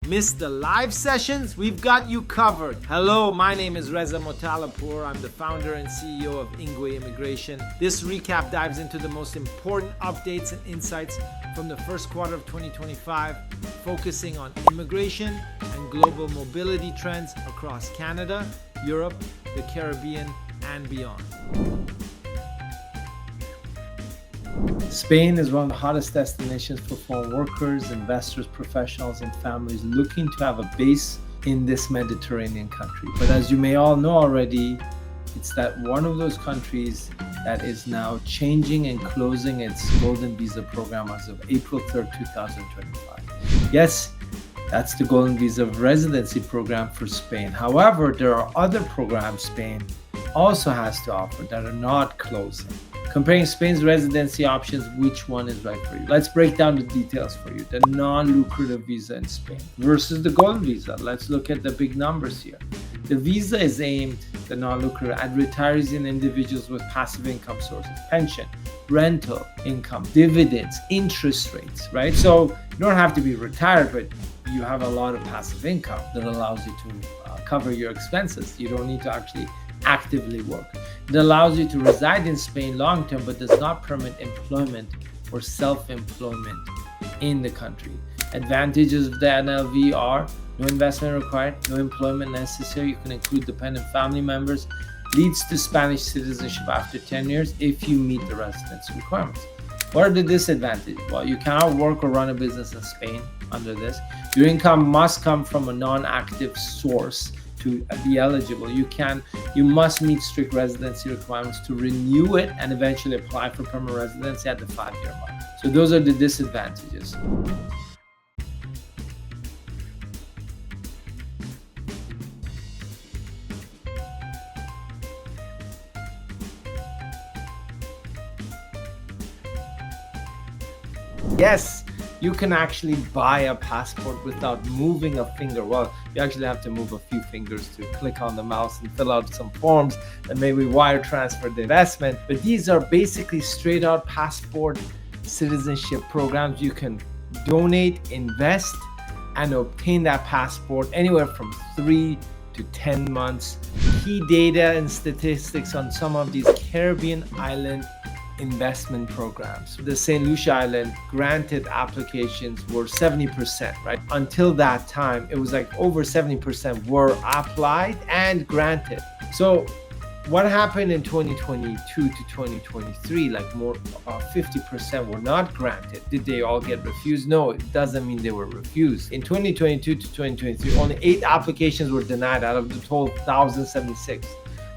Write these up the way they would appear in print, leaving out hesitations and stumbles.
Missed the live sessions? We've got you covered. Hello, my name is Reza Motalapur. I'm the founder and CEO of Ingwe Immigration. This recap dives into the most important updates and insights from the first quarter of 2025, focusing on immigration and global mobility trends across Canada, Europe, the Caribbean, and beyond. Spain is one of the hottest destinations for foreign workers, investors, professionals, and families looking to have a base in this Mediterranean country. But as you may all know already, it's that one of those countries that is now changing and closing its Golden Visa program as of April 3rd, 2025. Yes, that's the Golden Visa Residency program for Spain. However, there are other programs Spain also has to offer that are not closing. Comparing Spain's residency options, which one is right for you? Let's break down the details for you. The non-lucrative visa in Spain versus the golden visa. Let's look at the big numbers here. The visa is aimed, the non-lucrative, at retirees and individuals with passive income sources, pension, rental income, dividends, interest rates, right? So you don't have to be retired, but you have a lot of passive income that allows you to cover your expenses. You don't need to actually actively work. It allows you to reside in Spain long term, but does not permit employment or self-employment in the country. Advantages of the NLV are no investment required, no employment necessary. You can include dependent family members. Leads to Spanish citizenship after 10 years if you meet the residency requirements. What are the disadvantages? Well, you cannot work or run a business in Spain under this. Your income must come from a non-active source to be eligible. You must meet strict residency requirements to renew it and eventually apply for permanent residency at the 5-year mark. So those are the disadvantages. Yes, you can actually buy a passport without moving a finger. Well, you actually have to move a few fingers to click on the mouse and fill out some forms and maybe wire transfer the investment. But these are basically straight out passport citizenship programs. You can donate, invest, and obtain that passport anywhere from 3 to 10 months. Key data and statistics on some of these Caribbean island investment programs. The St. Lucia Island granted applications were 70%, right? Until that time, it was like over 70% were applied and granted. So what happened in 2022 to 2023, like more about 50% were not granted. Did they all get refused? No, it doesn't mean they were refused. In 2022 to 2023, only 8 applications were denied out of the total 1,076.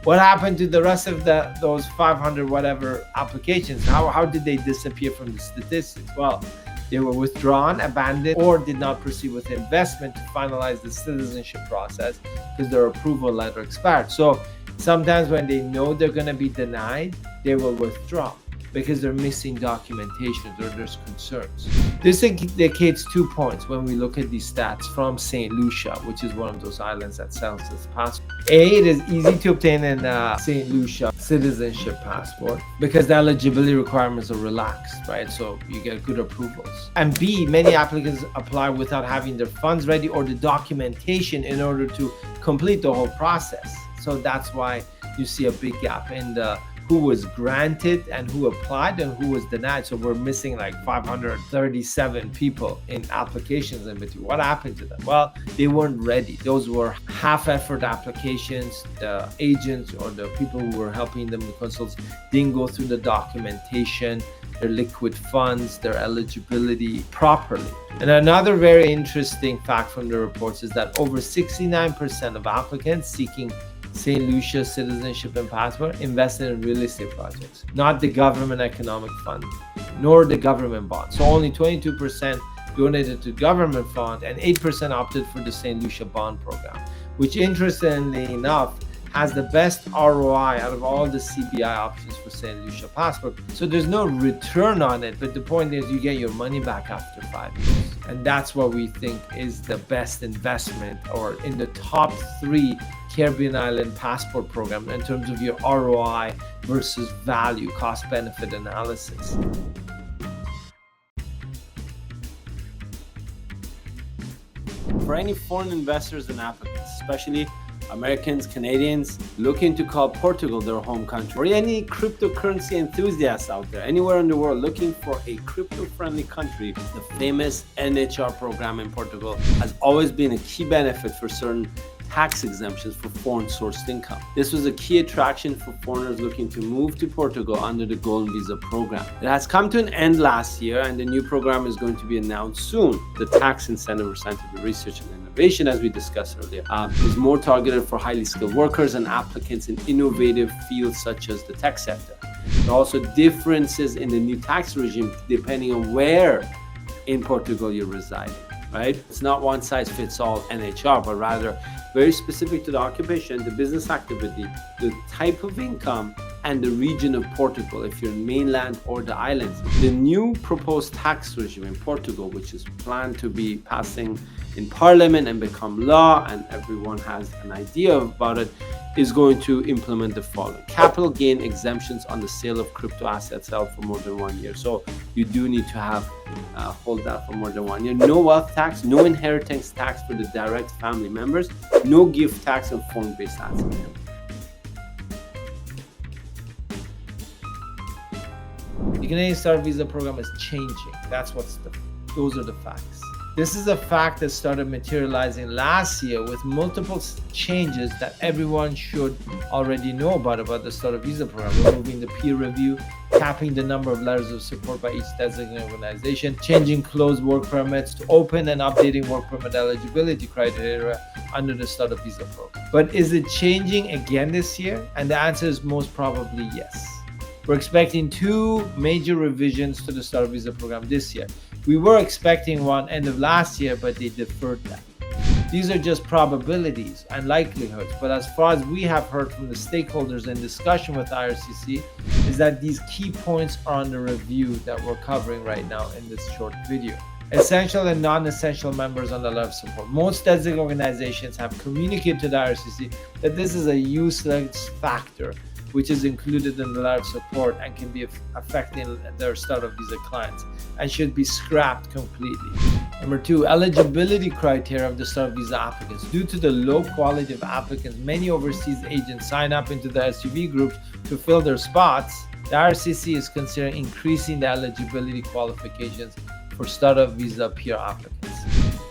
What happened to the rest of those 500 whatever applications? How did they disappear from the statistics? Well, they were withdrawn, abandoned, or did not proceed with investment to finalize the citizenship process because their approval letter expired. So sometimes when they know they're going to be denied, they will withdraw because they're missing documentation or there's concerns. This indicates 2 points when we look at these stats from St. Lucia, which is one of those islands that sells this passport. A, it is easy to obtain a St. Lucia citizenship passport because the eligibility requirements are relaxed, right? So you get good approvals. And B, many applicants apply without having their funds ready or the documentation in order to complete the whole process. So that's why you see a big gap in the who was granted and who applied and who was denied. So we're missing like 537 people in applications in between. What happened to them? Well, they weren't ready. Those were half-effort applications. The agents or the people who were helping them, the consults, didn't go through the documentation, their liquid funds, their eligibility properly. And another very interesting fact from the reports is that over 69% of applicants seeking St. Lucia citizenship and passport invested in real estate projects, not the government economic fund, nor the government bond. So only 22% donated to government fund and 8% opted for the St. Lucia bond program, which interestingly enough has the best ROI out of all the CBI options for St. Lucia passport. So there's no return on it, but the point is you get your money back after 5 years. And that's what we think is the best investment or in the top 3 Caribbean island passport program in terms of your ROI versus value, cost benefit analysis. For any foreign investors and applicants, especially Americans, Canadians looking to call Portugal their home country, or any cryptocurrency enthusiasts out there anywhere in the world looking for a crypto-friendly country, the famous NHR program in Portugal has always been a key benefit for certain tax exemptions for foreign sourced income. This was a key attraction for foreigners looking to move to Portugal under the Golden Visa program. It has come to an end last year and the new program is going to be announced soon. The tax incentive for scientific research and innovation, as we discussed earlier, is more targeted for highly skilled workers and applicants in innovative fields such as the tech sector. There are also differences in the new tax regime depending on where in Portugal you're residing. Right? It's not one size fits all NHR, but rather very specific to the occupation, the business activity, the type of income, and the region of Portugal, if you're in mainland or the islands. The new proposed tax regime in Portugal, which is planned to be passing in Parliament and become law, and everyone has an idea about it, is going to implement the following: capital gain exemptions on the sale of crypto assets held for more than 1 year. So you do need to have hold that for more than 1 year. No wealth tax, no inheritance tax for the direct family members, no gift tax on foreign-based assets. The Canadian Startup Visa program is changing. Those are the facts. This is a fact that started materializing last year with multiple changes that everyone should already know about the Startup Visa program. Removing the peer review, capping the number of letters of support by each designated organization, changing closed work permits to open and updating work permit eligibility criteria under the Startup Visa program. But is it changing again this year? And the answer is most probably yes. We're expecting 2 major revisions to the Startup Visa program this year. We were expecting one end of last year, but they deferred that. These are just probabilities and likelihoods, but as far as we have heard from the stakeholders in discussion with IRCC, is that these key points are under review that we're covering right now in this short video. Essential and non-essential members on the letter of support. Most designated organizations have communicated to the IRCC that this is a useless factor which is included in the letter of support and can be affecting their Startup Visa clients and should be scrapped completely. Number 2, eligibility criteria of the Startup Visa applicants. Due to the low quality of applicants, many overseas agents sign up into the SUV groups to fill their spots. The IRCC is considering increasing the eligibility qualifications for Startup Visa peer applicants.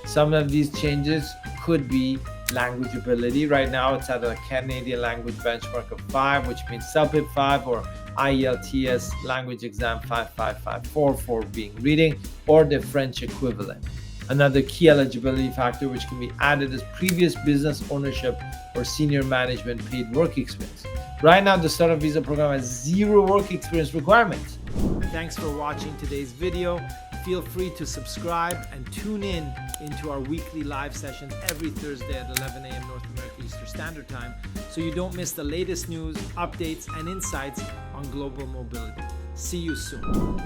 Some of these changes could be language ability. Right now it's at a Canadian language benchmark of 5, which means CELPIP 5 or IELTS language exam 5554 for being reading, or the French equivalent. Another key eligibility factor which can be added is previous business ownership or senior management paid work experience. Right now the Startup Visa program has 0 work experience requirements. Thanks for watching today's video. Feel free to subscribe and tune in into our weekly live sessions every Thursday at 11 a.m. North America Eastern Standard Time, so you don't miss the latest news, updates, and insights on global mobility. See you soon.